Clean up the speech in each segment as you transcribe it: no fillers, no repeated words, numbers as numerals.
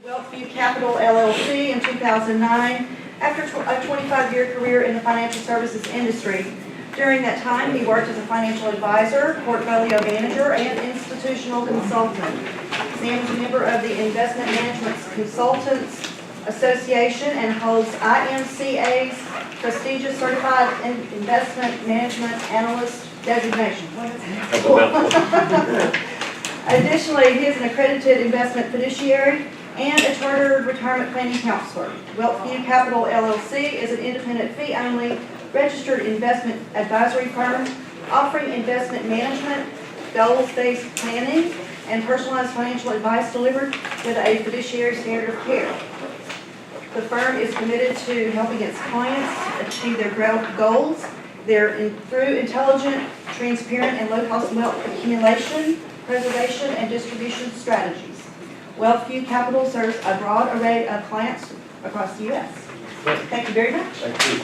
Wealthview Capital LLC in 2009 after a 25-year career in the financial services industry. During that time, he worked as a financial advisor, portfolio manager, and institutional consultant. Sam is a member of the Investment Management Consultants Association and holds IMCA's prestigious Certified Investment Management Analyst designation. Additionally, he is an accredited investment fiduciary and a chartered retirement planning counselor. Wealthview Capital LLC is an independent fee-only registered investment advisory firm offering investment management, goals-based planning, and personalized financial advice delivered with a fiduciary standard of care. The firm is committed to helping its clients achieve their goals through intelligent, transparent, and low-cost wealth accumulation, preservation, and distribution strategies. Wealthview Capital serves a broad array of clients across the U.S. Thank you very much. Thank you.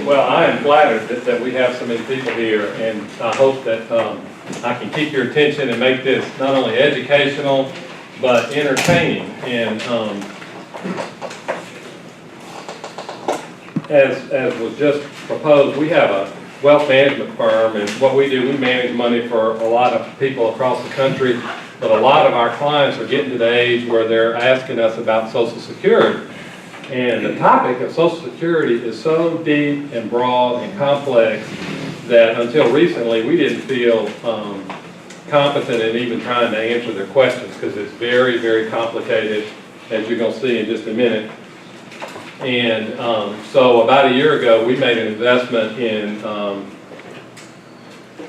Well, I am flattered that we have so many people here, and I hope that I can keep your attention and make this not only educational, but entertaining. And as was just proposed, we have a wealth management firm, and what we do, we manage money for a lot of people across the country, but a lot of our clients are getting to the age where they're asking us about Social Security. And the topic of Social Security is so deep and broad and complex that until recently we didn't feel competent in even trying to answer their questions, because it's very, very complicated, as you're going to see in just a minute. And so about a year ago, we made an investment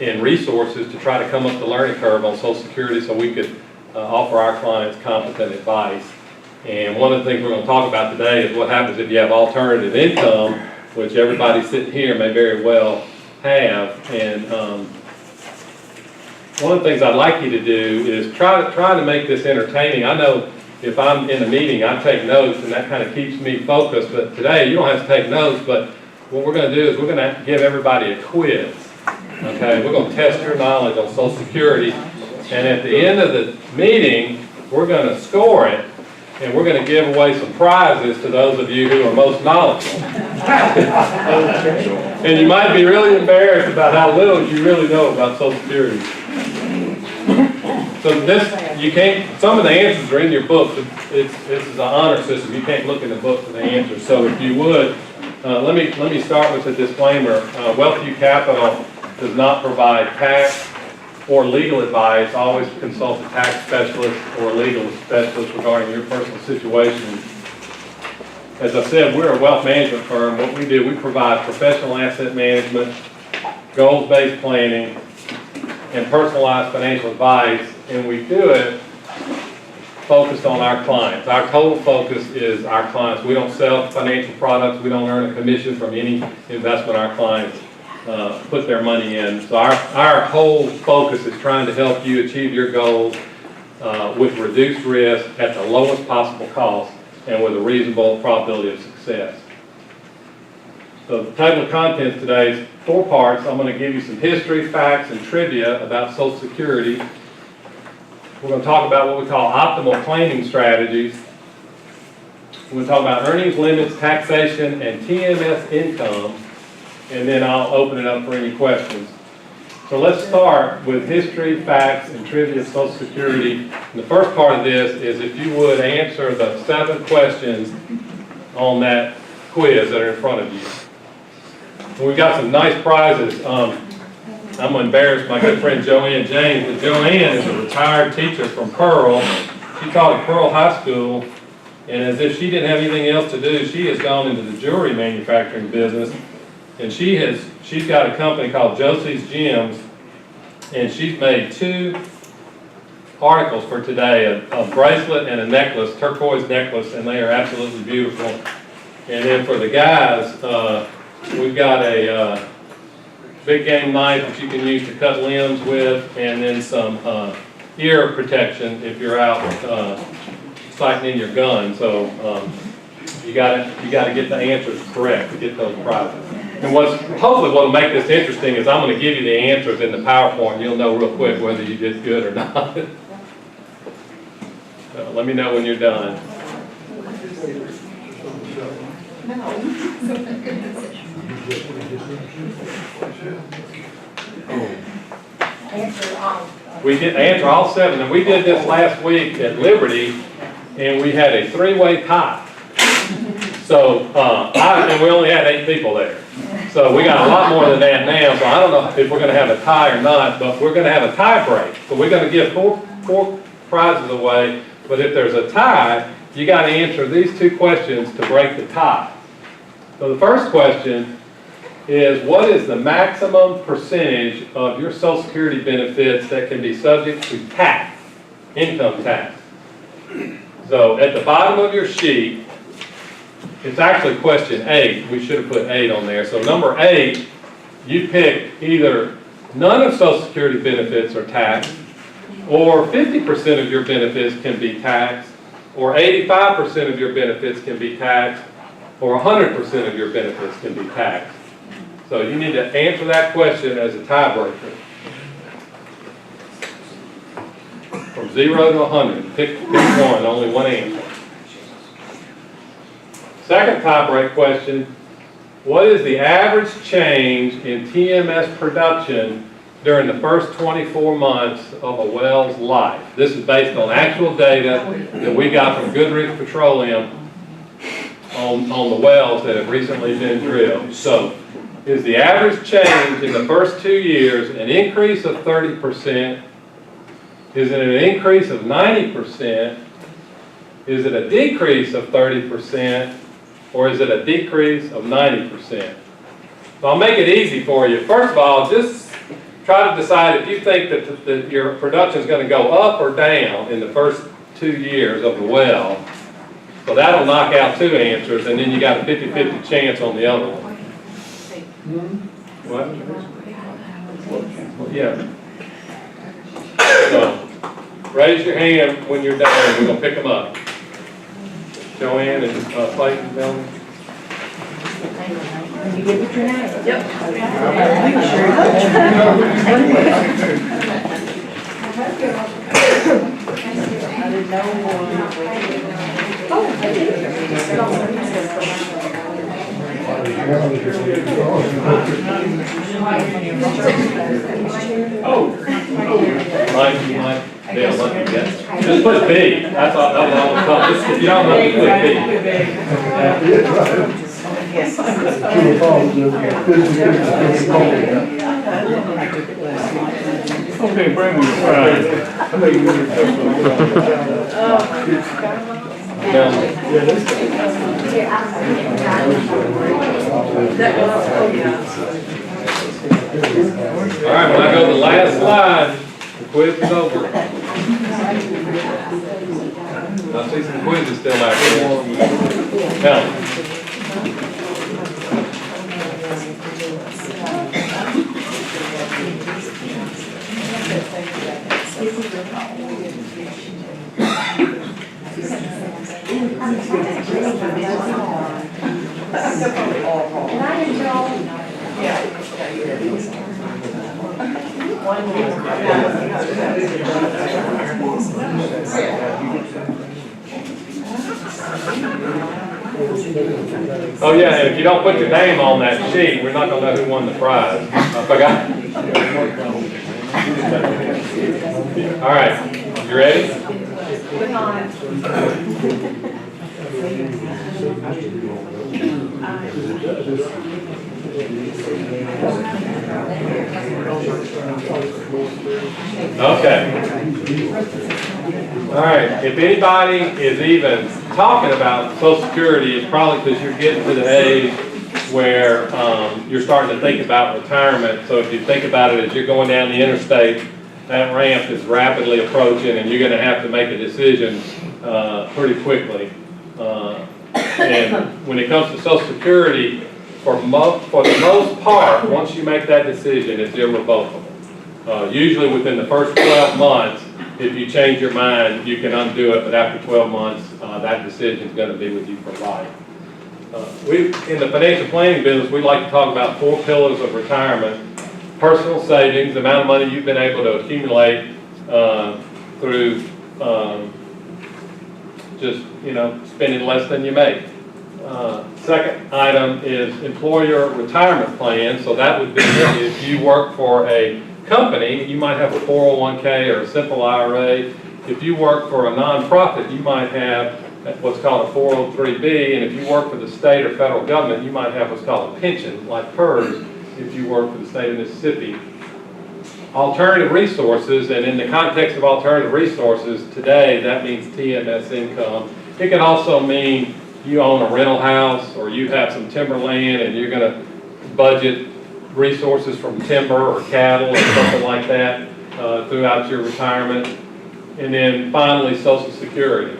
in resources to try to come up the learning curve on Social Security so we could offer our clients competent advice. And one of the things we're going to talk about today is what happens if you have alternative income, which everybody sitting here may very well have. And one of the things I'd like you to do is try to make this entertaining. I know if I'm in a meeting, I take notes, and that kind of keeps me focused. But today, you don't have to take notes, but what we're going to do is we're going to give everybody a quiz. Okay, we're going to test your knowledge on Social Security, and at the end of the meeting, we're going to score it, and we're going to give away some prizes to those of you who are most knowledgeable. And you might be really embarrassed about how little you really know about Social Security. So this, you can't, some of the answers are in your book. This is an honor system. You can't look in the book for the answers. So if you would, let me start with a disclaimer. Wealthview Capital does not provide tax or legal advice. Always consult a tax specialist or a legal specialist regarding your personal situation. As I said, we're a wealth management firm. What we do, we provide professional asset management, goals-based planning, and personalized financial advice, and we do it focused on our clients. Our total focus is our clients. We don't sell financial products. We don't earn a commission from any investment our clients put their money in. So our whole focus is trying to help you achieve your goals with reduced risk at the lowest possible cost and with a reasonable probability of success. So the table of contents today is 4 parts. I'm going to give you some history, facts, and trivia about Social Security. We're going to talk about what we call optimal claiming strategies. We're going to talk about earnings limits, taxation, and TMS income. And then I'll open it up for any questions. So let's start with history, facts, and trivia of Social Security. And the first part of this is if you would answer the 7 questions on that quiz that are in front of you. And we've got some nice prizes. I'm embarrassed, my good friend Joanne James, but Joanne is a retired teacher from Pearl. She taught at Pearl High School, and as if she didn't have anything else to do, she has gone into the jewelry manufacturing business. And she's got a company called Josie's Gems, and she's made 2 articles for today, a bracelet and a necklace, turquoise necklace, and they are absolutely beautiful. And then for the guys, we've got a big game knife that you can use to cut limbs with, and then some ear protection if you're out sighting in your gun. So you got to get the answers correct to get those prizes. And hopefully what'll make this interesting is I'm going to give you the answers in the PowerPoint. You'll know real quick whether you did good or not. Let me know when you're done. We did answer all 7, and we did this last week at Liberty, and we had a 3-way tie. So, and we only had 8 people there. So we got a lot more than that now, so I don't know if we're gonna have a tie or not, but we're gonna have a tie break. So we're gonna give four prizes away, but if there's a tie, you gotta answer these 2 questions to break the tie. So the first question is, what is the maximum percentage of your Social Security benefits that can be subject to tax, income tax? So at the bottom of your sheet, it's actually question 8. We should have put 8 on there. So number 8, you pick either none of Social Security benefits are taxed, or 50% of your benefits can be taxed, or 85% of your benefits can be taxed, or 100% of your benefits can be taxed. So you need to answer that question as a tiebreaker. From 0 to 100, pick one, only one answer. Second tiebreak question, what is the average change in TMS production during the first 24 months of a well's life? This is based on actual data that we got from Goodrich Petroleum on the wells that have recently been drilled. So, is the average change in the first 2 years an increase of 30%? Is it an increase of 90%? Is it a decrease of 30%? Or is it a decrease of 90%? So I'll make it easy for you. First of all, just try to decide if you think that your production is going to go up or down in the first 2 years of the well. So that'll knock out 2 answers, and then you got a 50-50 chance on the other one. What? Well, yeah. So raise your hand when you're done. We're going to pick them up. Joanne and Clayton, Melanie. Did you give it your name? Yep. I didn't know more. Mike, Dale, yes. Just put B. That's all. That was all the time. Just, if you don't know, you put B. Okay, bring me the prize. All right, when I go to the last slide, the quiz is over. I see some quizzes still out there. Now, oh yeah, and if you don't put your name on that sheet, we're not going to know who won the prize. I forgot. All right, you ready? Okay. All right, if anybody is even talking about Social Security, it's probably because you're getting to the age where you're starting to think about retirement. So if you think about it as you're going down the interstate, that ramp is rapidly approaching and you're going to have to make a decision pretty quickly. And when it comes to Social Security, for the most part, once you make that decision, it's irrevocable. Usually within the first 12 months, if you change your mind, you can undo it, but after 12 months, that decision is going to be with you for life. In the financial planning business, we like to talk about 4 pillars of retirement. Personal savings, the amount of money you've been able to accumulate through just, spending less than you make. Second item is employer retirement plan. So that would be if you work for a company, you might have a 401k or a simple IRA. If you work for a nonprofit, you might have what's called a 403b, and if you work for the state or federal government, you might have what's called a pension, like PERS, if you work for the state of Mississippi. Alternative resources, and in the context of alternative resources, today that means TMS income. It can also mean you own a rental house, or you have some timberland and you're going to budget resources from timber or cattle or something like that throughout your retirement. And then finally, Social Security.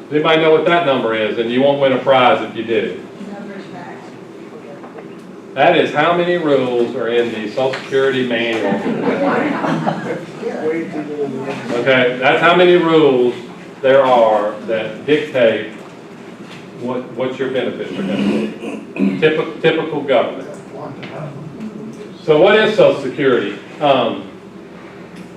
Does anybody know what that number is? And you won't win a prize if you did it. That is how many rules are in the Social Security manual. Okay, that's how many rules there are that dictate what your benefits are going to be. Typical government. So what is Social Security?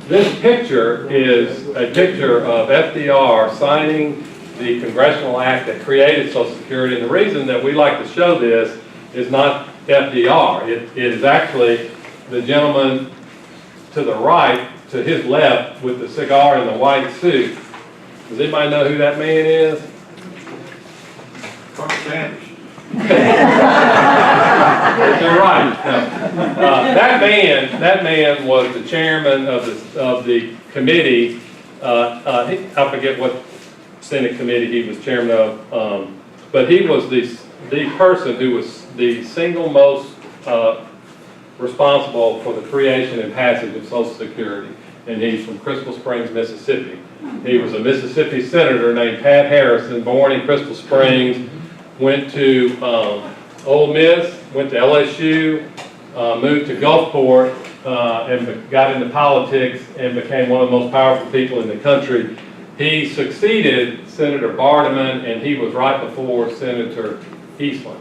This picture is a picture of FDR signing the congressional act that created Social Security. And the reason that we like to show this is not FDR. It is actually the gentleman to the right, to his left, with the cigar and the white suit. Does anybody know who that man is? You're right. That man was the chairman of the committee. I forget what Senate committee he was chairman of, but he was the person who was the single most responsible for the creation and passage of Social Security, and he's from Crystal Springs, Mississippi. He was a Mississippi senator named Pat Harrison, born in Crystal Springs, went to Ole Miss, went to LSU, moved to Gulfport, and got into politics and became one of the most powerful people in the country. He succeeded Senator Bardaman, and he was right before Senator Eastland.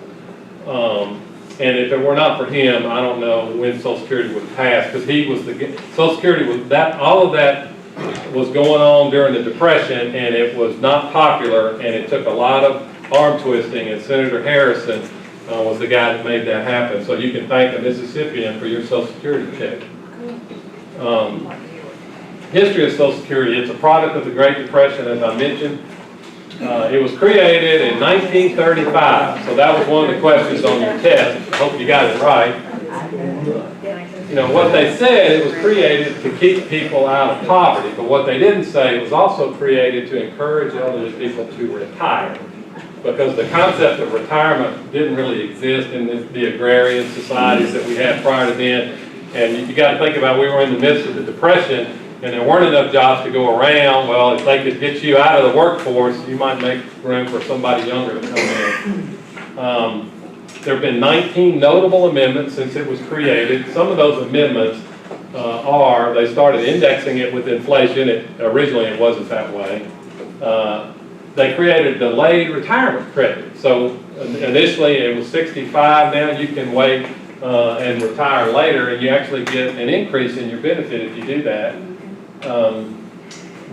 And if it were not for him, I don't know when Social Security would have passed, because he was Social Security was that, all of that was going on during the Depression, and it was not popular, and it took a lot of arm twisting, and Senator Harrison was the guy that made that happen. So you can thank a Mississippian for your Social Security check. History of Social Security, it's a product of the Great Depression, as I mentioned. It was created in 1935, so that was one of the questions on your test. I hope you got it right. What they said, it was created to keep people out of poverty, but what they didn't say, it was also created to encourage elderly people to retire, because the concept of retirement didn't really exist in the agrarian societies that we had prior to then. And you got to think about, we were in the midst of the Depression, and there weren't enough jobs to go around. Well, if they could get you out of the workforce, you might make room for somebody younger to come in. There have been 19 notable amendments since it was created. Some of those amendments they started indexing it with inflation. Originally it wasn't that way. They created delayed retirement credit. So initially it was 65. Now you can wait and retire later, and you actually get an increase in your benefit if you do that.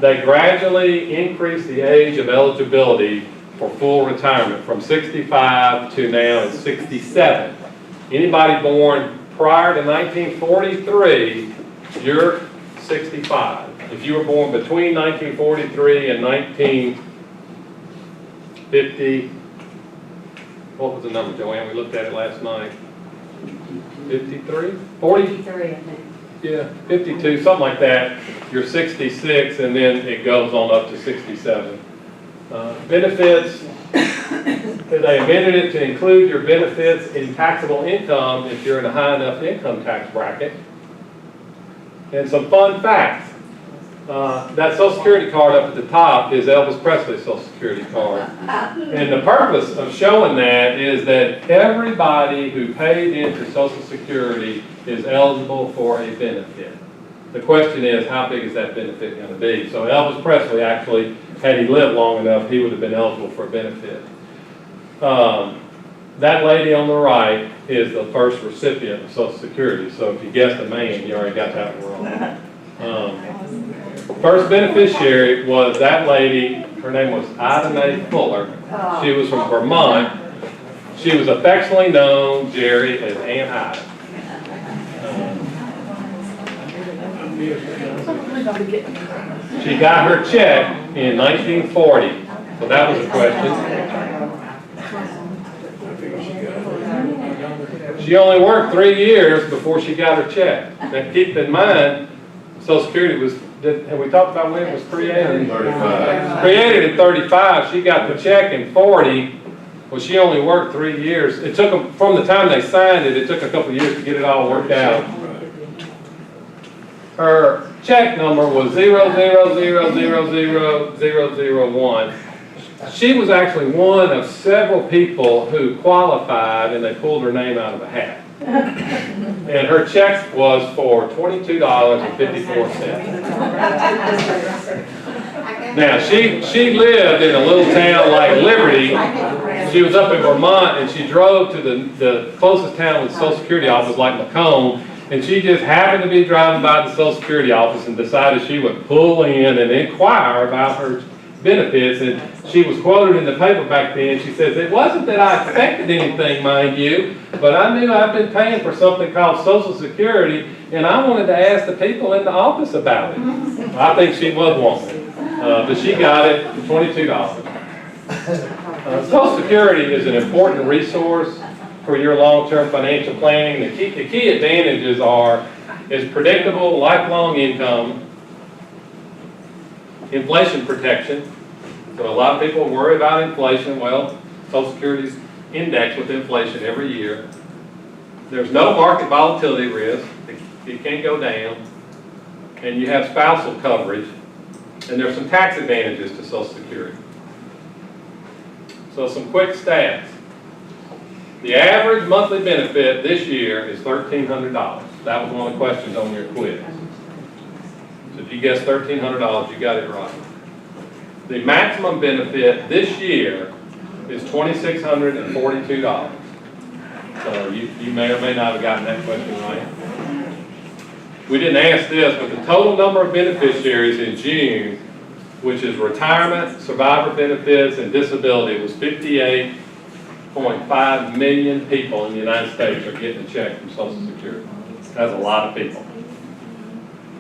They gradually increased the age of eligibility for full retirement from 65 to now it's 67. Anybody born prior to 1943, you're 65. If you were born between 1943 and 1950, what was the number, Joanne? We looked at it last night. 53? 40? 53, I think. Yeah, 52, something like that. You're 66, and then it goes on up to 67. Benefits, they amended it to include your benefits in taxable income if you're in a high enough income tax bracket. And some fun facts. That Social Security card up at the top is Elvis Presley's Social Security card. And the purpose of showing that is that everybody who paid into Social Security is eligible for a benefit. The question is, how big is that benefit going to be? So Elvis Presley actually, had he lived long enough, he would have been eligible for a benefit. That lady on the right is the first recipient of Social Security. So if you guessed a man, you already got that one wrong. First beneficiary was that lady. Her name was Ida Mae Fuller. She was from Vermont. She was affectionately known, Jerry, as Aunt Ida. She got her check in 1940. So that was a question. She only worked 3 years before she got her check. Now keep in mind, Social Security was, have we talked about when it was created? 35. Created in 35. She got the check in 40. Well, she only worked 3 years. It took them, from the time they signed it, it took a couple of years to get it all worked out. Her check number was 000000001. She was actually one of several people who qualified, and they pulled her name out of a hat. And her check was for $22.54. Now, she lived in a little town like Liberty. She was up in Vermont, and she drove to the closest town with the Social Security office, like Macomb, and she just happened to be driving by the Social Security office and decided she would pull in and inquire about her benefits. And she was quoted in the paper back then. She says, "It wasn't that I expected anything, mind you, but I knew I've been paying for something called Social Security, and I wanted to ask the people in the office about it." I think she was one. But she got it for $22. Social Security is an important resource for your long-term financial planning. The key advantages is predictable, lifelong income, inflation protection. So a lot of people worry about inflation. Well, Social Security's indexed with inflation every year. There's no market volatility risk. It can't go down. And you have spousal coverage. And there's some tax advantages to Social Security. So some quick stats. The average monthly benefit this year is $1,300. That was one of the questions on your quiz. So if you guessed $1,300, you got it right. The maximum benefit this year is $2,642. So you may or may not have gotten that question right. We didn't ask this, but the total number of beneficiaries in June, which is retirement, survivor benefits, and disability, was 58.5 million people in the United States are getting a check from Social Security. That's a lot of people.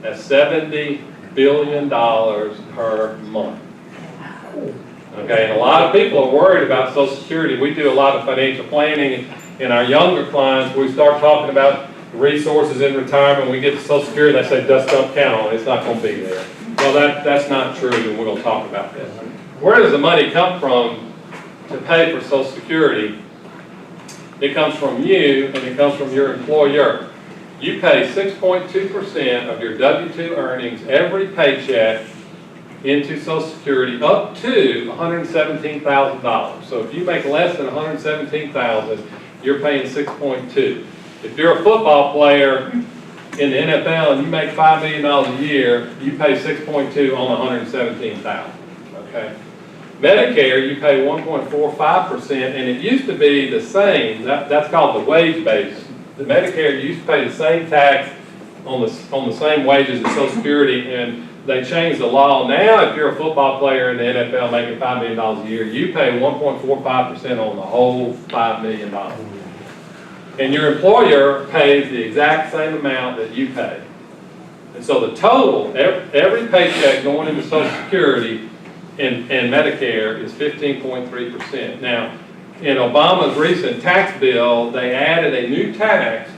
That's $70 billion per month. Okay, and a lot of people are worried about Social Security. We do a lot of financial planning, and our younger clients, we start talking about resources in retirement. We get to Social Security, they say, "Dust don't count on it. It's not going to be there." Well, that's not true, and we're going to talk about that. Where does the money come from to pay for Social Security? It comes from you, and it comes from your employer. You pay 6.2% of your W-2 earnings every paycheck into Social Security up to $117,000. So if you make less than $117,000, you're paying 6.2. If you're a football player in the NFL and you make $5 million a year, you pay 6.2 on $117,000. Okay. Medicare, you pay 1.45%, and it used to be the same. That's called the wage base. The Medicare, you used to pay the same tax on the same wages as Social Security, and they changed the law. Now, if you're a football player in the NFL making $5 million a year, you pay 1.45% on the whole $5 million. And your employer pays the exact same amount that you pay. And so the total, every paycheck going into Social Security and Medicare is 15.3%. Now, in Obama's recent tax bill, they added a new tax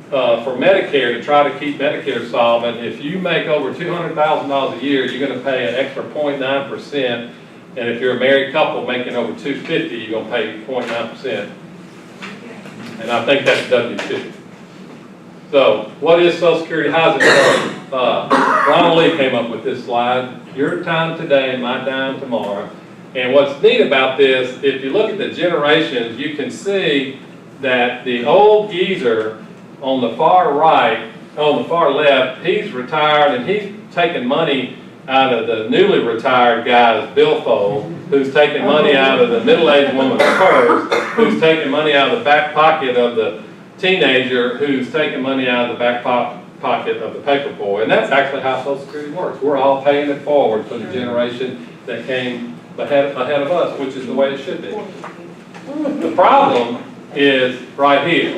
for Medicare to try to keep Medicare solvent. If you make over $200,000 a year, you're going to pay an extra 0.9%. And if you're a married couple making over $250,000, you're going to pay 0.9%. And I think that's W-2. So what is Social Security? How's it work? Ronald Lee came up with this slide. Your time today, my time tomorrow. And what's neat about this, if you look at the generations, you can see that the old geezer on the far right, on the far left, he's retired and he's taking money out of the newly retired guy's billfold, who's taking money out of the middle-aged woman's purse, who's taking money out of the back pocket of the teenager, who's taking money out of the back pocket of the paper boy. And that's actually how Social Security works. We're all paying it forward for the generation that came ahead of us, which is the way it should be. The problem is right here.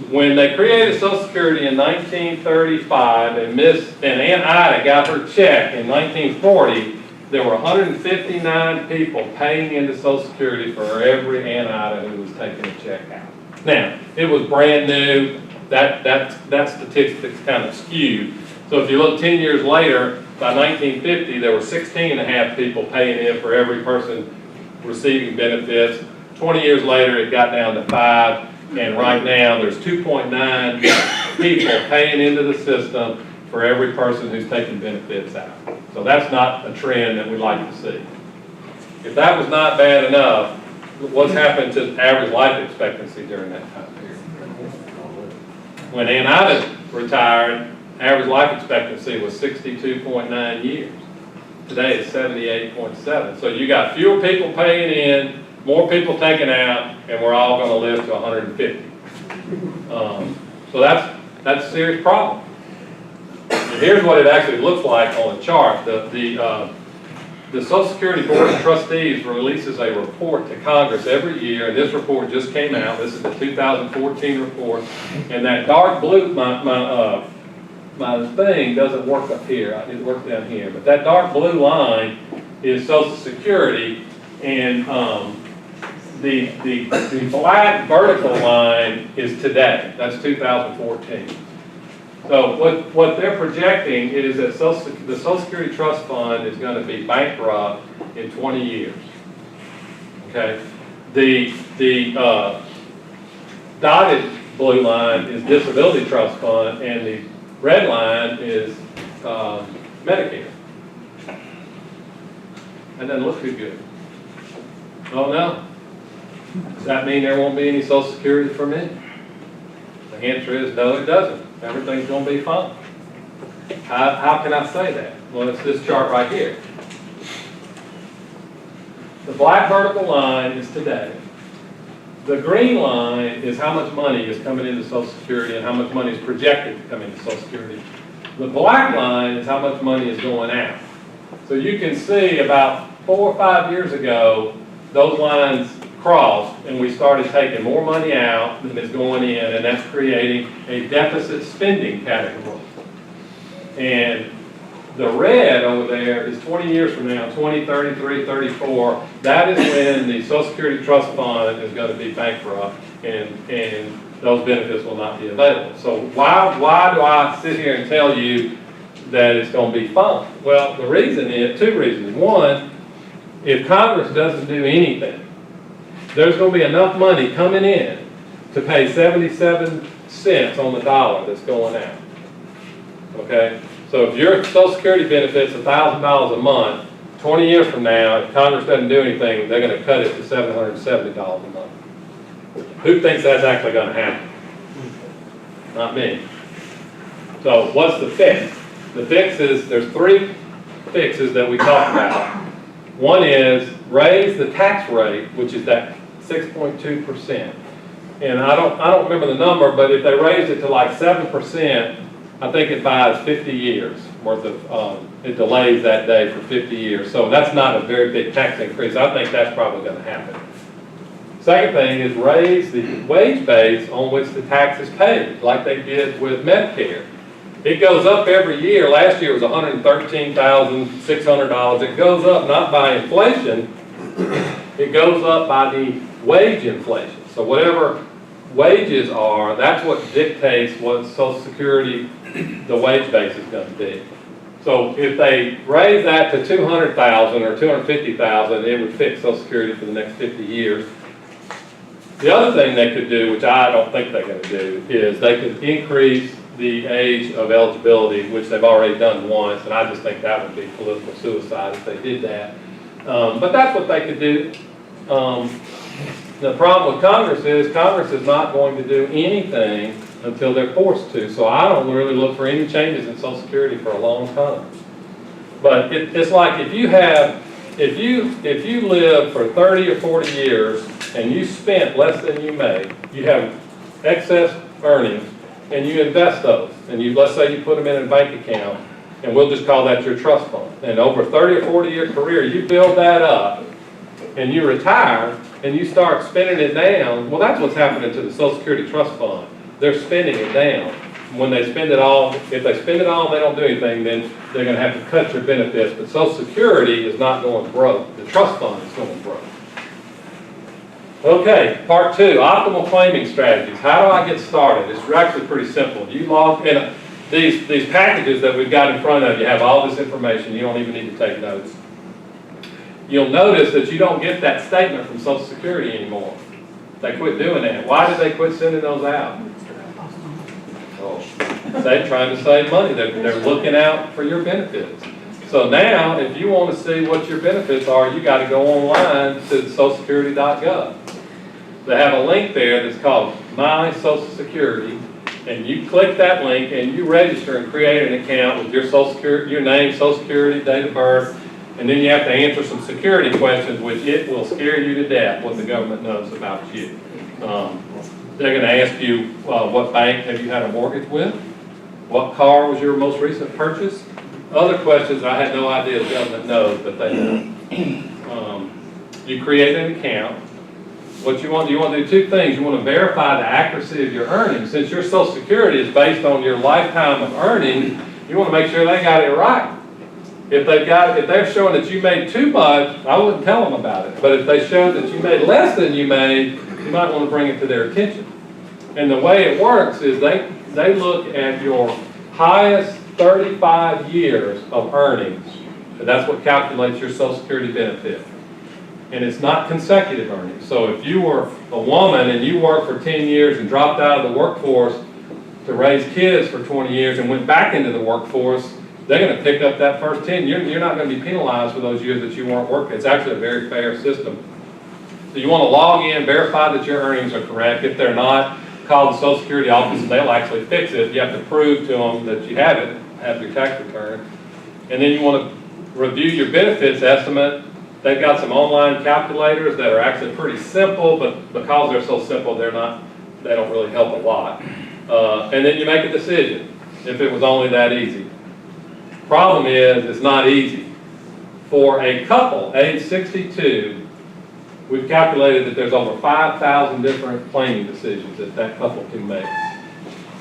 When they created Social Security in 1935 and Aunt Ida got her check in 1940, there were 159 people paying into Social Security for every Aunt Ida who was taking a check out. Now, it was brand new. That statistic's kind of skewed. So if you look 10 years later, by 1950, there were 16.5 people paying in for every person receiving benefits. 20 years later, it got down to 5. And right now, there's 2.9 people paying into the system for every person who's taking benefits out. So that's not a trend that we'd like to see. If that was not bad enough, what's happened to average life expectancy during that time period? When Aunt Ida retired, average life expectancy was 62.9 years. Today it's 78.7. So you got fewer people paying in, more people taking out, and we're all going to live to 150. So that's a serious problem. And here's what it actually looks like on the chart. The Social Security Board of Trustees releases a report to Congress every year, and this report just came out. This is the 2014 report, and that dark blue, my thing doesn't work up here. It works down here, but that dark blue line is Social Security, and the black vertical line is today. That's 2014. So what they're projecting is that the Social Security Trust Fund is going to be bankrupt in 20 years. Okay, the dotted blue line is Disability Trust Fund, and the red line is Medicare. That doesn't look too good. Oh no. Does that mean there won't be any Social Security for me? The answer is no, it doesn't. Everything's going to be fine. How can I say that? Well, it's this chart right here. The black vertical line is today. The green line is how much money is coming into Social Security and how much money is projected to come into Social Security. The black line is how much money is going out. So you can see about 4 or 5 years ago, those lines crossed and we started taking more money out than is going in, and that's creating a deficit spending category. And the red over there is 20 years from now, 20, 33, 34. That is when the Social Security Trust Fund is going to be bankrupt and those benefits will not be available. So why do I sit here and tell you that it's going to be fine? Well, the reason is, 2 reasons. One, if Congress doesn't do anything, there's going to be enough money coming in to pay 77 cents on the dollar that's going out. Okay? So if your Social Security benefit's $1,000 a month, 20 years from now, if Congress doesn't do anything, they're going to cut it to $770 a month. Who thinks that's actually going to happen? Not me. So what's the fix? The fix is, there's 3 fixes that we talked about. One is raise the tax rate, which is that 6.2%. And I don't remember the number, but if they raised it to like 7%, I think it buys 50 years worth of, it delays that day for 50 years. So that's not a very big tax increase. I think that's probably going to happen. Second thing is raise the wage base on which the tax is paid, like they did with Medicare. It goes up every year. Last year it was $113,600. It goes up not by inflation, it goes up by the wage inflation. So whatever wages are, that's what dictates what Social Security, the wage base is going to be. So if they raise that to $200,000 or $250,000, it would fix Social Security for the next 50 years. The other thing they could do, which I don't think they're going to do, is they could increase the age of eligibility, which they've already done once, and I just think that would be political suicide if they did that. But that's what they could do. The problem with Congress is not going to do anything until they're forced to. So I don't really look for any changes in Social Security for a long time. But it's like if you live for 30 or 40 years and you spent less than you made, you have excess earnings, and you invest those, and let's say you put them in a bank account, and we'll just call that your trust fund. And over a 30 or 40 year career, you build that up, and you retire, and you start spending it down. Well, that's what's happening to the Social Security Trust Fund. They're spending it down. When they spend it all, if they spend it all and they don't do anything, then they're going to have to cut your benefits. But Social Security is not going broke. The trust fund is going broke. Okay, part 2, optimal claiming strategies. How do I get started? It's actually pretty simple. You log in. These packages that we've got in front of you have all this information. You don't even need to take notes. You'll notice that you don't get that statement from Social Security anymore. They quit doing that. Why did they quit sending those out? They're trying to save money. They're looking out for your benefits. So now, if you want to see what your benefits are, you got to go online to socialsecurity.gov. They have a link there that's called My Social Security, and you click that link and you register and create an account with your Social Security, your name, Social Security, date of birth, and then you have to answer some security questions, which it will scare you to death what the government knows about you. They're going to ask you what bank have you had a mortgage with, what car was your most recent purchase. Other questions I had no idea the government knows, but they know. You create an account. What you want to do 2 things. You want to verify the accuracy of your earnings. Since your Social Security is based on your lifetime of earnings, you want to make sure they got it right. If they're showing that you made too much, I wouldn't tell them about it. But if they show that you made less than you made, you might want to bring it to their attention. And the way it works is they look at your highest 35 years of earnings. And that's what calculates your Social Security benefit. And it's not consecutive earnings. So if you were a woman and you worked for 10 years and dropped out of the workforce to raise kids for 20 years and went back into the workforce, they're going to pick up that first 10. You're not going to be penalized for those years that you weren't working. It's actually a very fair system. So you want to log in, verify that your earnings are correct. If they're not, call the Social Security office and they'll actually fix it. You have to prove to them that you have it, have your tax return. And then you want to review your benefits estimate. They've got some online calculators that are actually pretty simple, but because they're so simple, they don't really help a lot. And then you make a decision if it was only that easy. Problem is, it's not easy. For a couple, age 62, we've calculated that there's over 5,000 different claiming decisions that couple can make.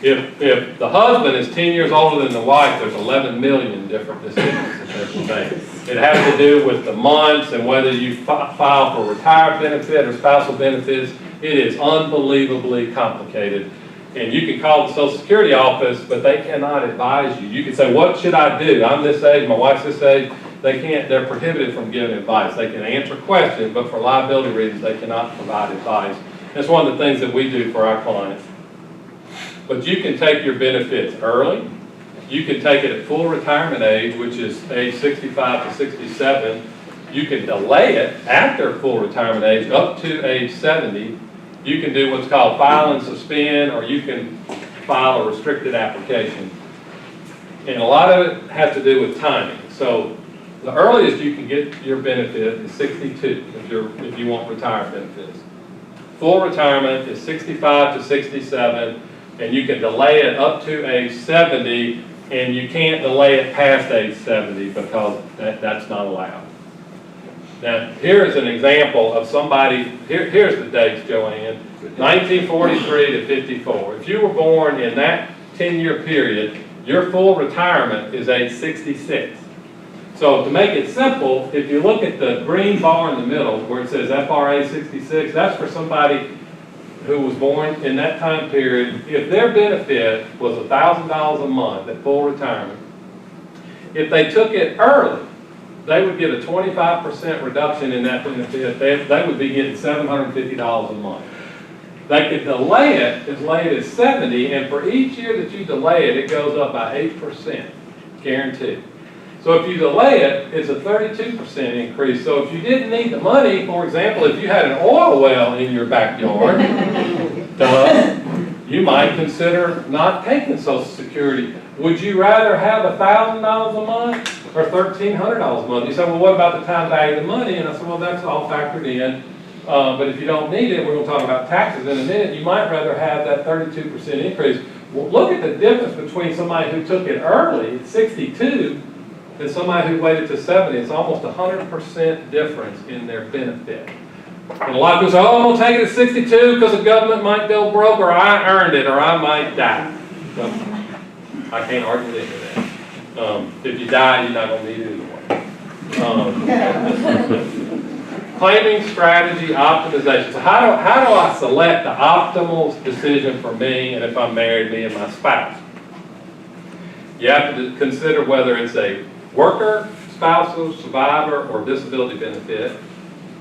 If the husband is 10 years older than the wife, there's 11 million different decisions that they can make. It has to do with the months and whether you file for retired benefit or spousal benefits. It is unbelievably complicated. And you can call the Social Security office, but they cannot advise you. You can say, what should I do? I'm this age, my wife's this age. They're prohibited from giving advice. They can answer questions, but for liability reasons, they cannot provide advice. That's one of the things that we do for our clients. But you can take your benefits early. You can take it at full retirement age, which is age 65 to 67. You can delay it after full retirement age up to age 70. You can do what's called file and suspend, or you can file a restricted application. And a lot of it has to do with timing. So the earliest you can get your benefit is 62 if you want retired benefits. Full retirement is 65 to 67, and you can delay it up to age 70, and you can't delay it past age 70 because that's not allowed. Now, here's an example of somebody, here's the dates, Joanne, 1943 to 54. If you were born in that 10-year period, your full retirement is age 66. So to make it simple, if you look at the green bar in the middle where it says FRA 66, that's for somebody who was born in that time period. If their benefit was $1,000 a month at full retirement, if they took it early, they would get a 25% reduction in that benefit. They would be getting $750 a month. They could delay it as late as 70, and for each year that you delay it, it goes up by 8%, guaranteed. So if you delay it, it's a 32% increase. So if you didn't need the money, for example, if you had an oil well in your backyard, you might consider not taking Social Security. Would you rather have $1,000 a month or $1,300 a month. You say, well, what about the time value of the money? And I said, well, that's all factored in. But if you don't need it, we're going to talk about taxes in a minute, you might rather have that 32% increase. Well, look at the difference between somebody who took it early at 62 and somebody who waited to 70. It's almost 100% difference in their benefit. And a lot of people say, oh, I'm going to take it at 62 because the government might go broke, or I earned it, or I might die. So, I can't argue with that. If you die, you're not going to need it anyway. Claiming strategy optimization. So how do I select the optimal decision for me, and if I'm married, me and my spouse? You have to consider whether it's a worker, spousal, survivor, or disability benefit.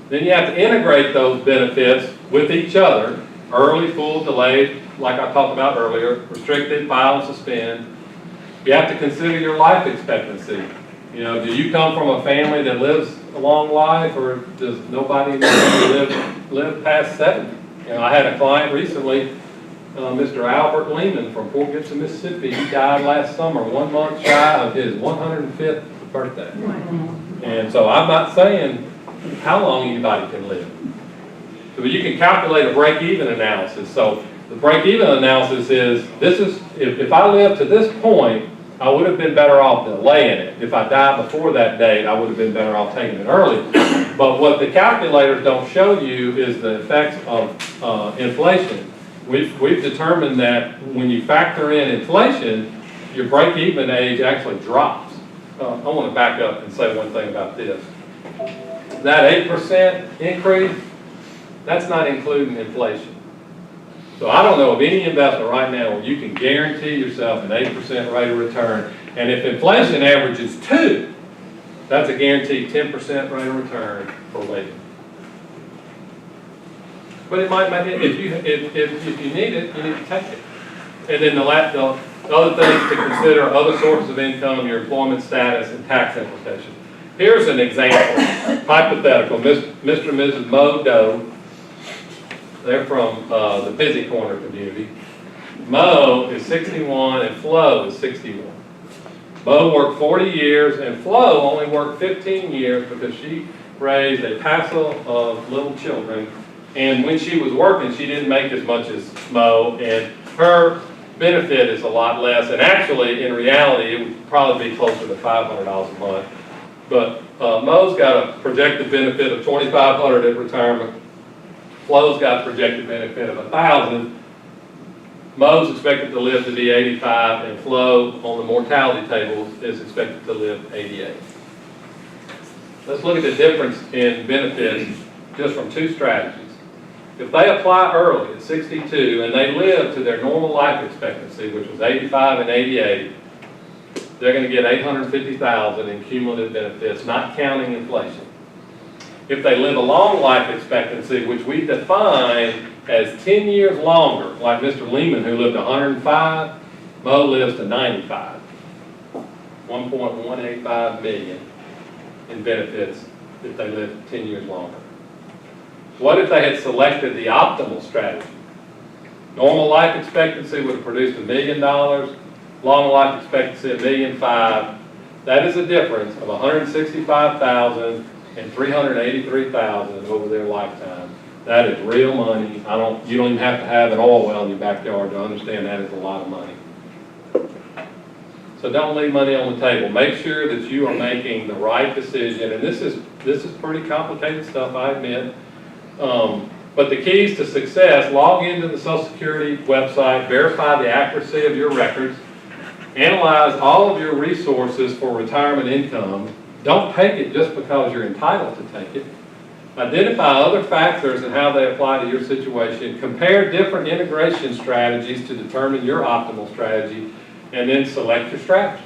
Then you have to integrate those benefits with each other: early, full, delayed, like I talked about earlier, restricted, file, and suspend. You have to consider your life expectancy. You know, do you come from a family that lives a long life, or does nobody in your family live past 70? You know, I had a client recently, Mr. Albert Lehman from Fort Gibson, Mississippi. He died last summer, 1 month shy of his 105th birthday. And so I'm not saying how long anybody can live. So you can calculate a break-even analysis. So the break-even analysis is, if I live to this point, I would have been better off delaying it. If I died before that date, I would have been better off taking it early. But what the calculators don't show you is the effects of inflation. We've determined that when you factor in inflation, your break-even age actually drops. I want to back up and say one thing about this. That 8% increase, that's not including inflation. So I don't know of any investment right now where you can guarantee yourself an 8% rate of return. And if inflation averages 2, that's a guaranteed 10% rate of return for waiting. But it might make it, if you need it, you need to take it. And then the other things to consider: other sources of income, your employment status, and tax implications. Here's an example, hypothetical. Mr. and Mrs. Mo Doe. They're from the Busy Corner community. Mo is 61 and Flo is 61. Mo worked 40 years and Flo only worked 15 years because she raised a passel of little children. And when she was working, she didn't make as much as Mo, and her benefit is a lot less. And actually, in reality, it would probably be closer to $500 a month. But Mo's got a projected benefit of $2,500 at retirement. Flo's got a projected benefit of $1,000. Mo's expected to live to be 85, and Flo on the mortality table is expected to live 88. Let's look at the difference in benefits just from two strategies. If they apply early at 62 and they live to their normal life expectancy, which was 85 and 88, they're going to get $850,000 in cumulative benefits, not counting inflation. If they live a long life expectancy, which we define as 10 years longer, like Mr. Lehman, who lived 105, Mo lives to 95. 1.185 million in benefits if they live 10 years longer. What if they had selected the optimal strategy? Normal life expectancy would have produced $1 million. Long life expectancy, $1.5 million. That is a difference of $165,000 and $383,000 over their lifetime. That is real money. You don't even have to have an oil well in your backyard to understand that is a lot of money. So don't leave money on the table. Make sure that you are making the right decision. And this is pretty complicated stuff, I admit. But the keys to success: log into the Social Security website, verify the accuracy of your records, analyze all of your resources for retirement income. Don't take it just because you're entitled to take it. Identify other factors and how they apply to your situation. Compare different integration strategies to determine your optimal strategy, and then select your strategy.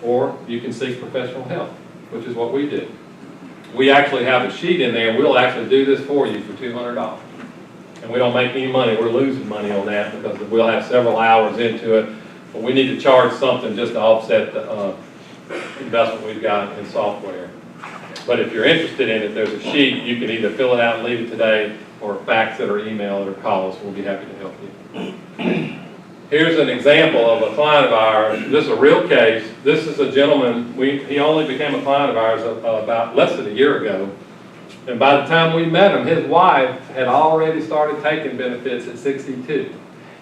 Or you can seek professional help, which is what we did. We actually have a sheet in there. We'll actually do this for you for $200. And we don't make any money. We're losing money on that because we'll have several hours into it. But we need to charge something just to offset the investment we've got in software. But if you're interested in it, there's a sheet. You can either fill it out and leave it today, or fax it or email it or call us. We'll be happy to help you. Here's an example of a client of ours. This is a real case. This is a gentleman, he only became a client of ours about less than a year ago. And by the time we met him, his wife had already started taking benefits at 62.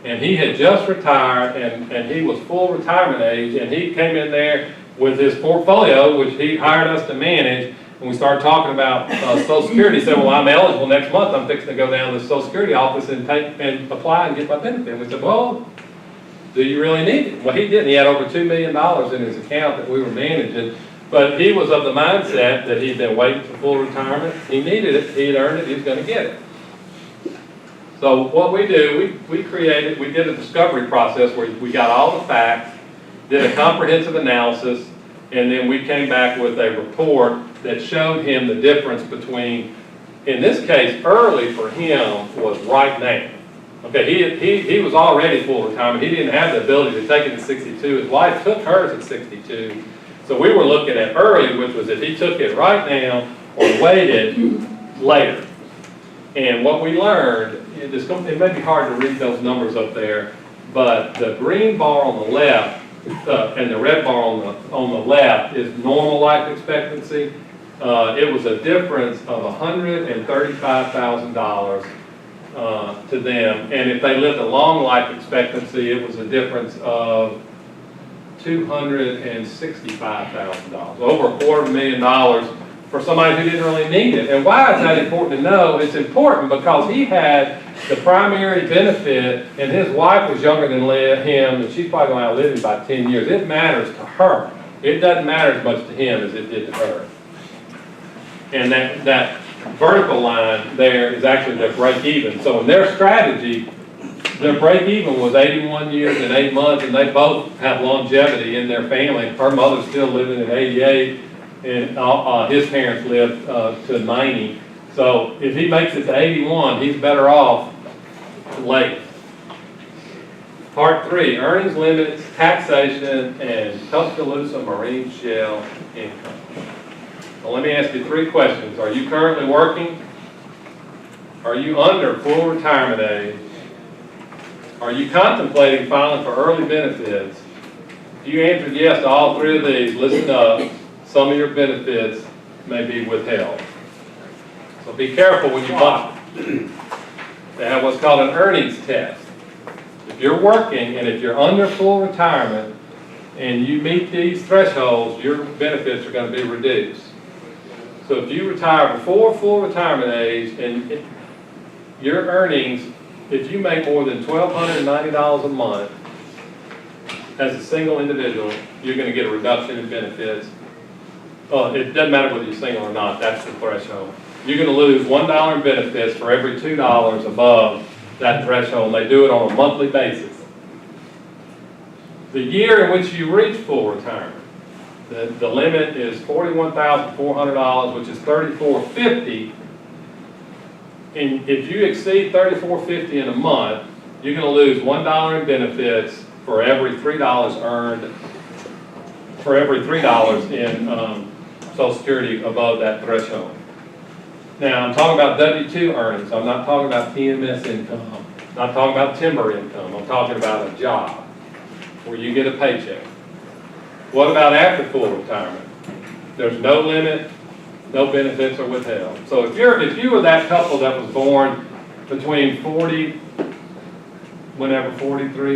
And he had just retired, and he was full retirement age, and he came in there with his portfolio, which he hired us to manage, and we started talking about Social Security. He said, well, I'm eligible next month. I'm fixing to go down to the Social Security office and apply and get my benefit. And we said, well, do you really need it? Well, he didn't. He had over $2 million in his account that we were managing. But he was of the mindset that he'd been waiting for full retirement. He needed it. He had earned it. He was going to get it. So what we do, we did a discovery process where we got all the facts, did a comprehensive analysis, and then we came back with a report that showed him the difference between, in this case, early for him was right now. Okay, he was already full retirement. He didn't have the ability to take it at 62. His wife took hers at 62. So we were looking at early, which was if he took it right now or waited later. And what we learned, it may be hard to read those numbers up there, but the green bar on the left and the red bar on the left is normal life expectancy. It was a difference of $135,000 to them. And if they lived a long life expectancy, it was a difference of $265,000, over $250,000 for somebody who didn't really need it. And why is that important to know? It's important because he had the primary benefit, and his wife was younger than him, and she's probably going to outlive him by 10 years. It matters to her. It doesn't matter as much to him as it did to her. And that vertical line there is actually their break even. So in their strategy, their break even was 81 years and 8 months, and they both have longevity in their family. Her mother's still living at 88, and his parents lived to 90. So if he makes it to 81, he's better off late. Part 3, earnings limits, taxation, and Tuscaloosa Marine Shell income. Well, let me ask you 3 questions. Are you currently working? Are you under full retirement age? Are you contemplating filing for early benefits? If you answered yes to all 3 of these, listen up. Some of your benefits may be withheld. So be careful when you apply. They have what's called an earnings test. If you're working and if you're under full retirement and you meet these thresholds, your benefits are going to be reduced. So if you retire before full retirement age and your earnings, if you make more than $1,290 a month as a single individual, you're going to get a reduction in benefits. It doesn't matter whether you're single or not, that's the threshold. You're going to lose $1 in benefits for every $2 above that threshold. They do it on a monthly basis. The year in which you reach full retirement, the limit is $41,400, which is $3,450. And if you exceed $3,450 in a month, you're going to lose $1 in benefits for every $3 earned, for every $3 in Social Security above that threshold. Now, I'm talking about W-2 earnings. I'm not talking about TMS income. I'm not talking about timber income. I'm talking about a job where you get a paycheck. What about after full retirement? There's no limit, no benefits are withheld. So if you were that couple that was born between 43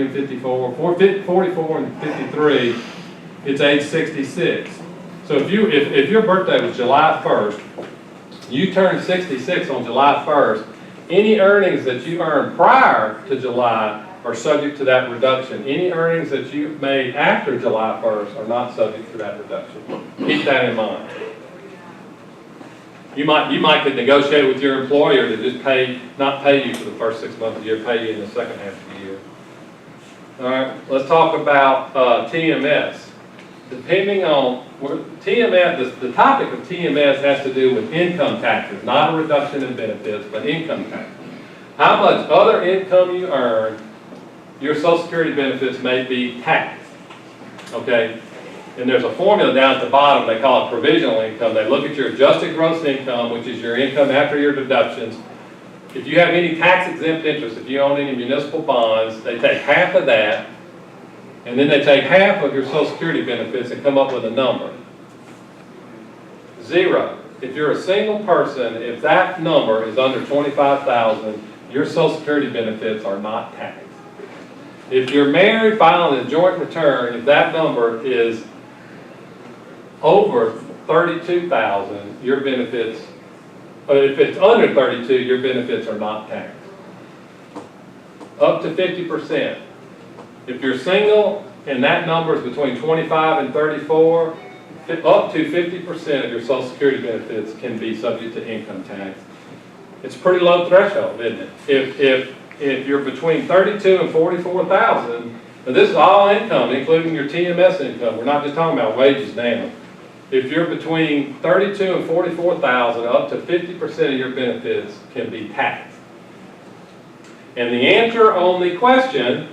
and 54, 44 and 53, it's age 66. So if your birthday was July 1st, you turn 66 on July 1st, any earnings that you earned prior to July are subject to that reduction. Any earnings that you've made after July 1st are not subject to that reduction. Keep that in mind. You might could negotiate with your employer to just not pay you for the first 6 months of the year, pay you in the second half of the year. All right, let's talk about TMS. Depending on TMS, the topic of TMS has to do with income taxes, not a reduction in benefits, but income taxes. How much other income you earn, your Social Security benefits may be taxed. Okay? And there's a formula down at the bottom, they call it provisional income. They look at your adjusted gross income, which is your income after your deductions, if you have any tax exempt interest, if you own any municipal bonds, they take half of that, and then they take half of your Social Security benefits and come up with a number. 0. If you're a single person, if that number is under 25,000, your Social Security benefits are not taxed. If you're married, filing a joint return, if that number is over 32,000, your benefits, if it's under 32, your benefits are not taxed. Up to 50%. If you're single and that number is between 25 and 34, up to 50% of your Social Security benefits can be subject to income tax. It's a pretty low threshold, isn't it? If you're between 32 and 44,000, and this is all income, including your TMS income. We're not just talking about wages now. If you're between 32 and 44,000, up to 50% of your benefits can be taxed. And the answer on the question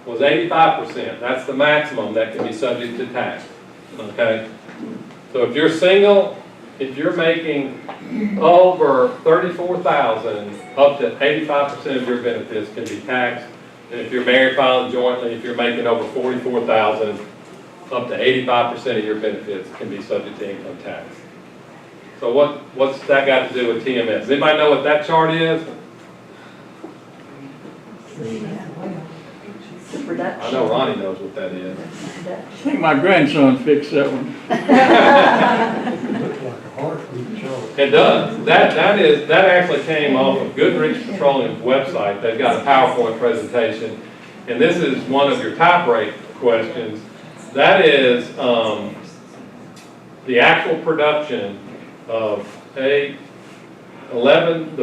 was 85%. That's the maximum that can be subject to tax. Okay? So if you're single, if you're making over 34,000, up to 85% of your benefits can be taxed. And if you're married filing jointly, if you're making over 44,000, up to 85% of your benefits can be subject to income tax. So what's that got to do with TMS? Does anybody know what that chart is? I know Ronnie knows what that is. I think my grandson fixed that one. It does. That actually came off of Goodrich Petroleum's website. They've got a PowerPoint presentation, and this is one of your top rate questions. That is the actual production of the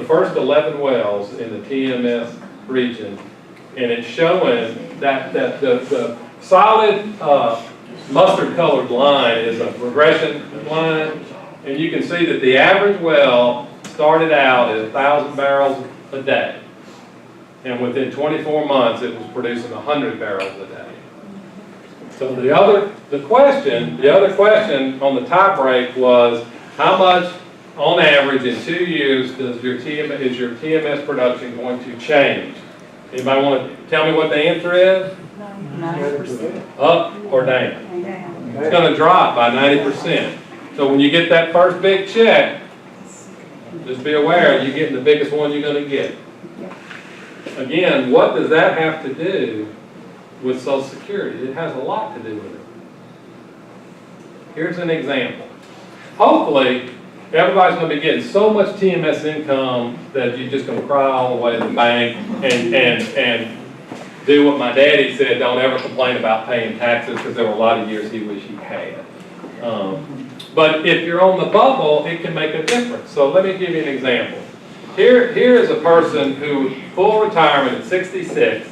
first 11 wells in the TMS region, and it's showing that the solid mustard-colored line is a regression line, and you can see that the average well started out at 1,000 barrels a day, and within 24 months it was producing 100 barrels a day. So the other question on the top rate was, how much on average in 2 years is your TMS production going to change? Anybody want to tell me what the answer is? 90%. Up or down? It's going to drop by 90%. So when you get that first big check, just be aware you're getting the biggest one you're going to get. Again, what does that have to do with Social Security? It has a lot to do with it. Here's an example. Hopefully, everybody's going to be getting so much TMS income that you're just going to cry all the way to the bank and do what my daddy said, don't ever complain about paying taxes, because there were a lot of years he wished he had. But if you're on the bubble, it can make a difference. So let me give you an example. Here is a person who, full retirement at 66,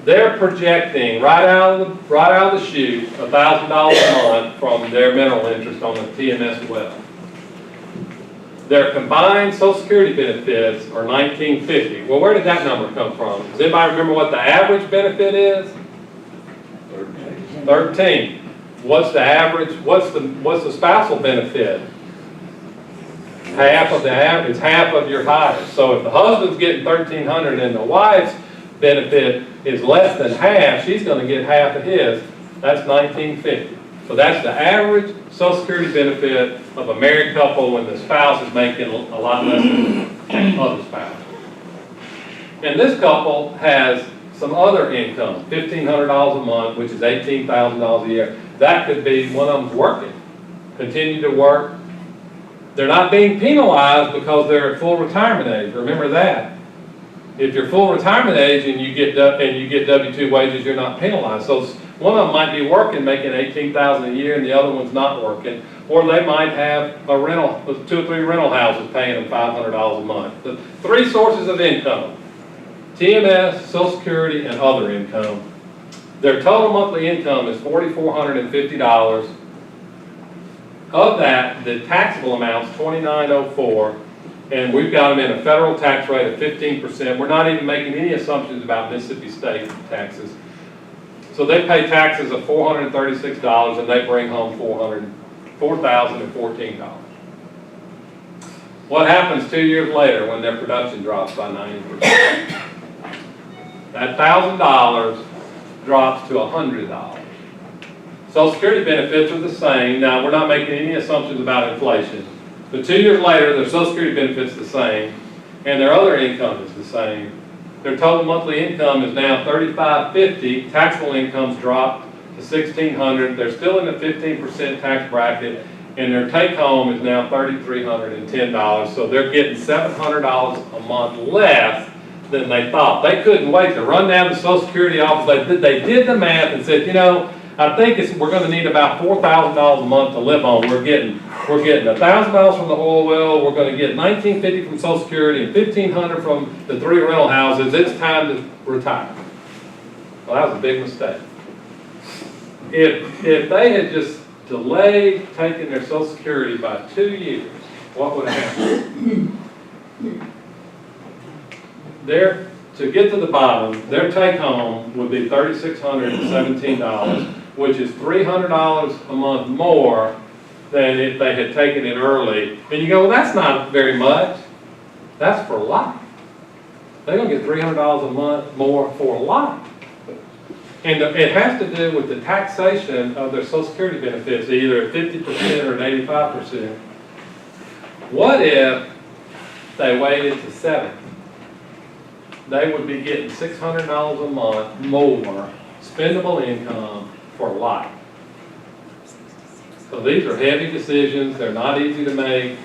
they're projecting right out of the chute $1,000 a month from their mineral interest on the TMS well. Their combined Social Security benefits are $1,950. Well, where did that number come from? Does anybody remember what the average benefit is? 13. What's the average? What's the spousal benefit? Half of the average. It's half of your highest. So if the husband's getting $1,300 and the wife's benefit is less than half, she's going to get half of his. That's $1,950. So that's the average Social Security benefit of a married couple when the spouse is making a lot less than the other spouse. And this couple has some other income, $1,500 a month, which is $18,000 a year. That could be one of them's working, continue to work. They're not being penalized because they're at full retirement age. Remember that. If you're full retirement age and you get W-2 wages, you're not penalized. So one of them might be working, making $18,000 a year, and the other one's not working. Or they might have a rental, 2 or 3 rental houses paying them $500 a month. The 3 sources of income: TMS, Social Security, and other income. Their total monthly income is $4,450. Of that, the taxable amount is $2,904, and we've got them in a federal tax rate of 15%. We're not even making any assumptions about Mississippi State taxes. So they pay taxes of $436, and they bring home $4,014. What happens 2 years later when their production drops by 90%? That $1,000 drops to $100. Social Security benefits are the same. Now, we're not making any assumptions about inflation. But 2 years later, their Social Security benefits the same, and their other income is the same. Their total monthly income is now $3,550. Taxable income's dropped to $1,600. They're still in the 15% tax bracket, and their take-home is now $3,310. So they're getting $700 a month less than they thought. They couldn't wait to run down to the Social Security office. They did the math and said, you know, I think we're going to need about $4,000 a month to live on. We're getting $1,000 from the oil well. We're going to get $1,950 from Social Security and $1,500 from the 3 rental houses. It's time to retire. Well, that was a big mistake. If they had just delayed taking their Social Security by 2 years, what would have happened? To get to the bottom, their take home would be $3,617, which is $300 a month more than if they had taken it early. And you go, well, that's not very much. That's for life. They're going to get $300 a month more for life. And it has to do with the taxation of their Social Security benefits, either at 50% or at 85%. What if they waited to 70? They would be getting $600 a month more spendable income for life. So these are heavy decisions. They're not easy to make.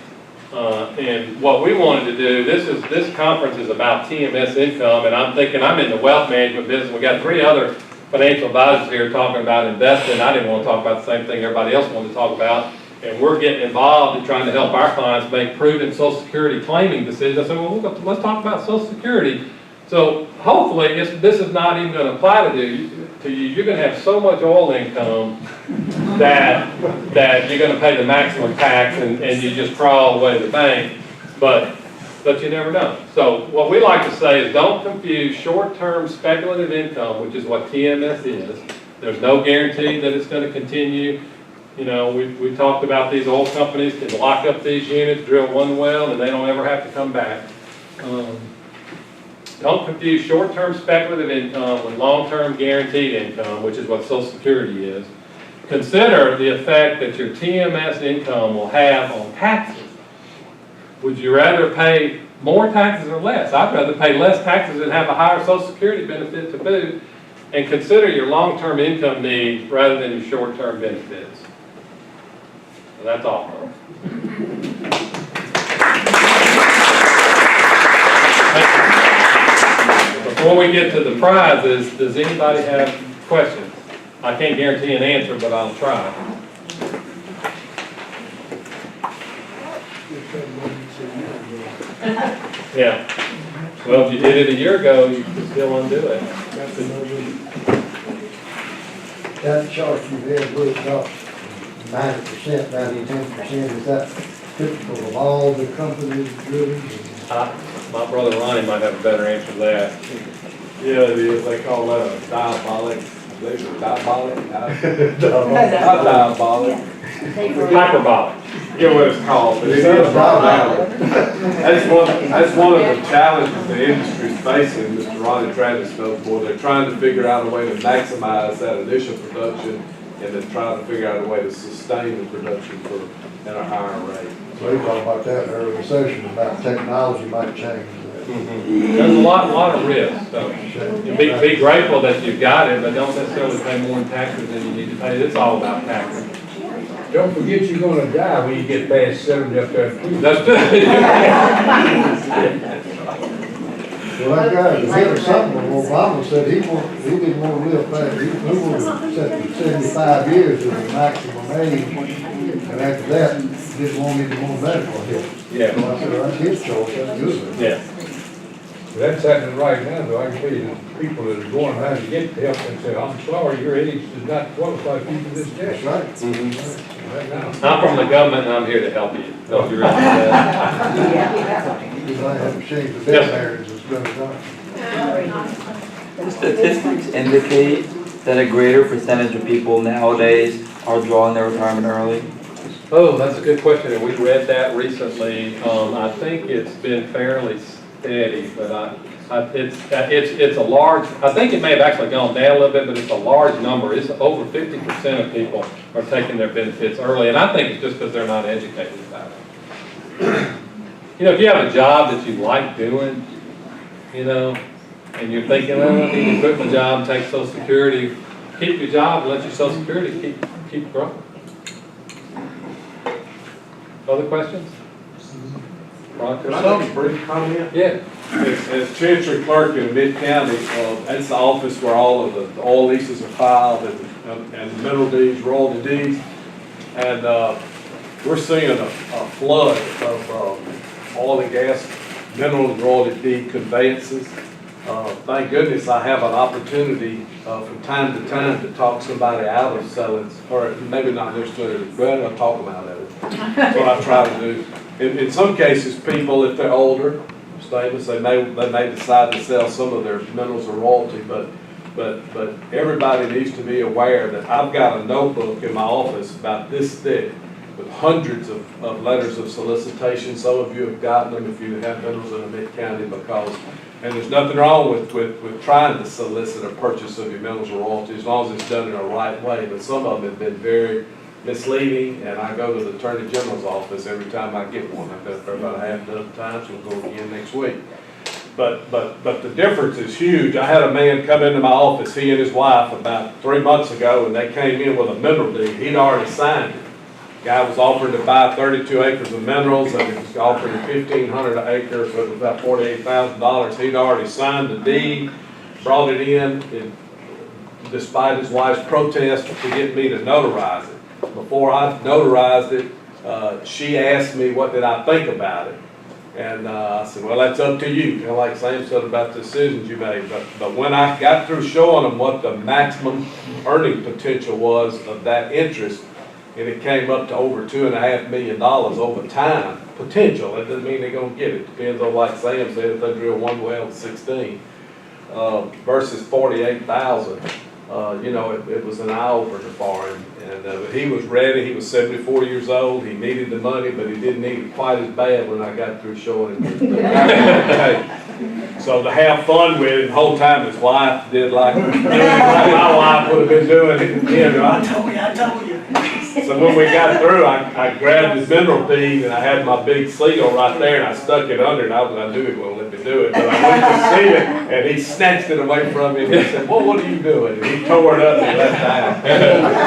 And what we wanted to do, this conference is about TMS income, and I'm thinking I'm in the wealth management business. We got 3 other financial advisors here talking about investing. I didn't want to talk about the same thing everybody else wanted to talk about. And we're getting involved in trying to help our clients make prudent Social Security claiming decisions. I said, well, let's talk about Social Security. So hopefully this is not even going to apply to you. You're going to have so much oil income that you're going to pay the maximum tax and you just crawl away to the bank. But you never know. So what we like to say is don't confuse short-term speculative income, which is what TMS is. There's no guarantee that it's going to continue. You know, we talked about these oil companies can lock up these units, drill 1 well, and they don't ever have to come back. Don't confuse short-term speculative income with long-term guaranteed income, which is what Social Security is. Consider the effect that your TMS income will have on taxes. Would you rather pay more taxes or less? I'd rather pay less taxes and have a higher Social Security benefit to boot. And consider your long-term income needs rather than your short-term benefits. So that's all. Before we get to the prizes, does anybody have questions? I can't guarantee an answer, but I'll try. Yeah. Well, if you did it a year ago, you can still undo it. That chart you had where it drops 90%, 10%, is that typical of all the companies drilling? My brother Ronnie might have a better answer to that. Yeah, it is. They call that a diabolic. They were diabolic. Not diabolic. Hyperbolic. Get what it's called. But it is diabolic. That's one of the challenges the industry's facing. Mr. Ronnie Travis knows more. They're trying to figure out a way to maximize that initial production, and then trying to figure out a way to sustain the production at a higher rate. So you talk about that in the earlier session, about technology might change that. There's a lot of risk. So be grateful that you've got it, but don't necessarily pay more in taxes than you need to pay. It's all about taxes. Don't forget you're gonna die when you get past 70 up there. That's good. Well, that guy, the head of something, Obama said he didn't want to live past, he wanted to set 75 years as the maximum age. And after that, didn't want any more medical help. Yeah. So I said, well, that's his choice, that's good. Yeah. That's happening right now, though. I can tell you that people that are going around to get help and say, I'm sorry, your age does not qualify for you for this That's test. right. Right now. I'm from the government and I'm here to help you. Don't you realize that? You might have to change the death marriage that's been done. Statistics indicate that a greater percentage of people nowadays are drawing their retirement early. Oh, that's a good question, and we read that recently. I think it's been fairly steady, but it's a large, I think it may have actually gone down a little bit, but it's a large number. It's over 50% of people are taking their benefits early, and I think it's just because they're not educated about it. You know, if you have a job that you like doing, you know, and you're thinking, well, I need to quit my job, take Social Security, keep your job, and let your Social Security keep growing. Other questions? Ron, Can I make a brief comment? Yeah. As Chancery Clerk in Mid-County, that's the office where all of the oil leases are filed and mineral deeds, royalty deeds. And we're seeing a flood of oil and gas, mineral and royalty deed conveyances. Thank goodness I have an opportunity from time to time to talk somebody out of selling, or maybe not necessarily, well, I'll talk them out of it. That's what I try to do. In some cases, people, if they're older, statements, they may decide to sell some of their minerals or royalty, but everybody needs to be aware that I've got a notebook in my office about this thick with hundreds of letters of solicitation. Some of you have gotten them if you have minerals in Mid-County and there's nothing wrong with trying to solicit a purchase of your minerals or royalty as long as it's done in a right way, but some of them have been very misleading, and I go to the Attorney General's office every time I get one. I've done it for about a half dozen times, we'll go again next week. But the difference is huge. I had a man come into my office, he and his wife, about 3 months ago, and they came in with a mineral deed. He'd already signed it. Guy was offered to buy 32 acres of minerals, and he was offered $1,500 an acre, so it was about $48,000. He'd already signed the deed, brought it in, and despite his wife's protest to get me to notarize it. Before I notarized it, she asked me what did I think about it. And I said, well, that's up to you, kind of like Sam said about the decisions you made. But when I got through showing them what the maximum earning potential was of that interest, and it came up to over $2.5 million over time, potential, that doesn't mean they're going to get it. Depends on, like Sam said, if they drill one well, 16, versus 48,000. You know, it was an eye-opener for him. And he was ready. He was 74 years old. He needed the money, but he didn't need it quite as bad when I got through showing him. So to have fun with it, the whole time his wife did like my wife would have been doing it. You know, I told you. So when we got through, I grabbed his mineral deed and I had my big seal right there and I stuck it under it. I knew he wouldn't let me do it, but I went to see it and he snatched it away from me and he said, well, what are you doing? And he tore it up and left out.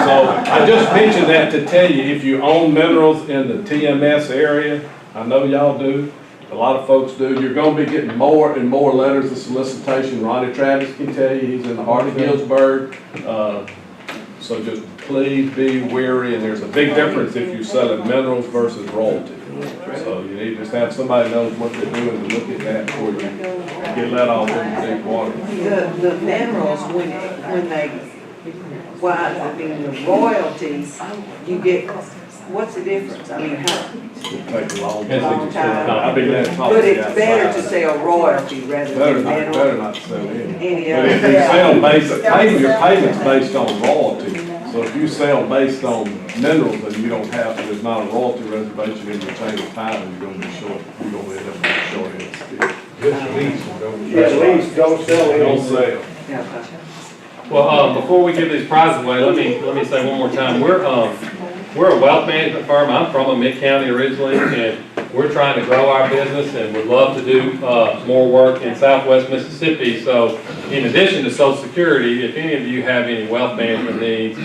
So I just mentioned that to tell you, if you own minerals in the TMS area, I know y'all do, a lot of folks do, you're going to be getting more and more letters of solicitation. Ronnie Travis can tell you, he's in the heart of Gillsburg. So just please be wary, and there's a big difference if you're selling minerals versus royalty. So you need to just have somebody knows what they're doing to look at that before you get let off in the deep water. The minerals, when they, I mean, the royalties, you get, what's the difference? I mean, how? It takes a long Long time. I've been there talking But it's better to outside. sell royalty rather Better than not mineral. to sell any. Any But other. if you sell based, your payment's based on royalty. So if you sell based on minerals, then you don't have, there's not a royalty reservation in your chain of title, you're gonna be short, you're gonna end up being short end still. Just lease them, don't you? At least don't sell Don't it. sell. Yeah. Well, before we give these prizes away, let me say one more time, we're a wealth management firm. I'm from a Mid-County originally, and we're trying to grow our business and would love to do more work in Southwest Mississippi. So in addition to Social Security, if any of you have any wealth management needs,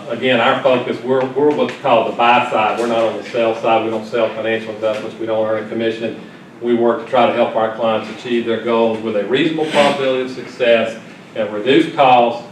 again, our focus, we're what's called the buy side. We're not on the sell side. We don't sell financial investments. We don't earn a commission. We work to try to help our clients achieve their goals with a reasonable probability of success at reduced costs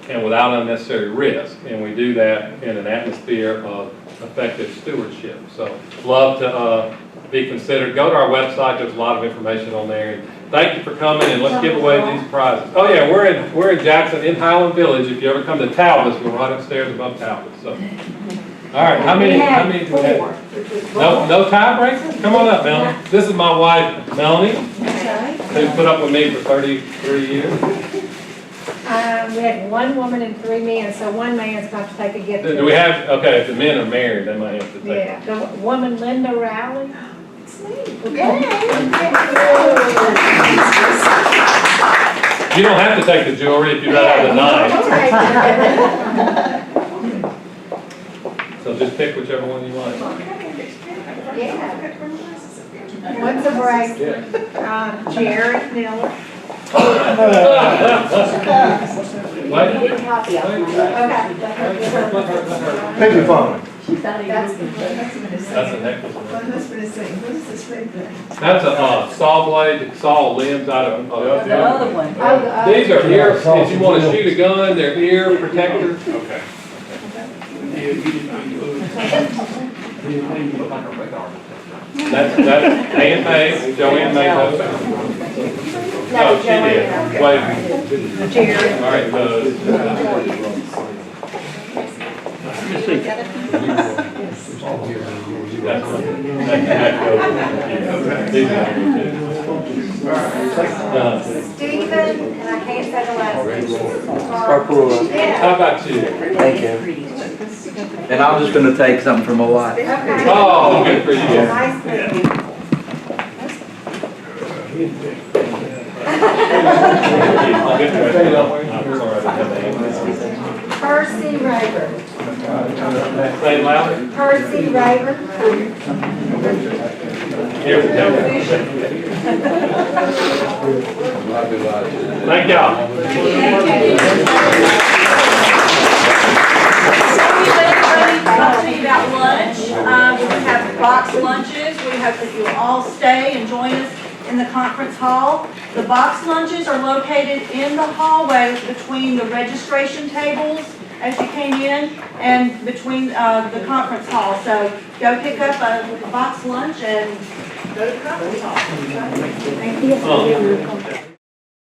and without unnecessary risk. And we do that in an atmosphere of effective stewardship. So love to be considered. Go to our website. There's a lot of information on there. And thank you for coming, and let's give away these prizes. Oh yeah, we're in Jackson, in Highland Village. If you ever come to Talbot's, we're right upstairs above Talbot's. So, all right, how many do we have? No tiebreakers? Come on up, Melanie. This is my wife, Melanie, who's put up with me for 33 years. we had one woman and 3 men, so one man's got to take a gift. Do we have, okay, if the men are married, they might have to take. Yeah, the woman Linda Rowley. You don't have to take the jewelry if you'd rather have the knife. So just pick whichever one you like. Yeah. One's a bracelet, Jerry Miller. What? You didn't copy it. Okay. Pick your phone. That's That's a necklace. My husband is saying, what is this red thing? That's a saw blade that saw limbs out of. The other one. These are ear, if you want to shoot a gun, they're ear protectors. Okay. That's handmade, Joanne made those. Oh, she did. Wait. Jerry. All right, Let me see. Stephen, and I can't say the last name. Yeah. How about you? Thank you. And I'm just gonna take something from my wife. Okay. Oh, good for you. Nice thing. Percy Raver. Say it louder. Percy Raver. Here's the Thank y'all. Talk to you about lunch. We have box lunches. We hope that you'll all stay and join us in the conference hall. The box lunches are located in the hallway between the registration tables as you came in and between the conference hall. So go pick up a box lunch and go to the conference hall. Thank you.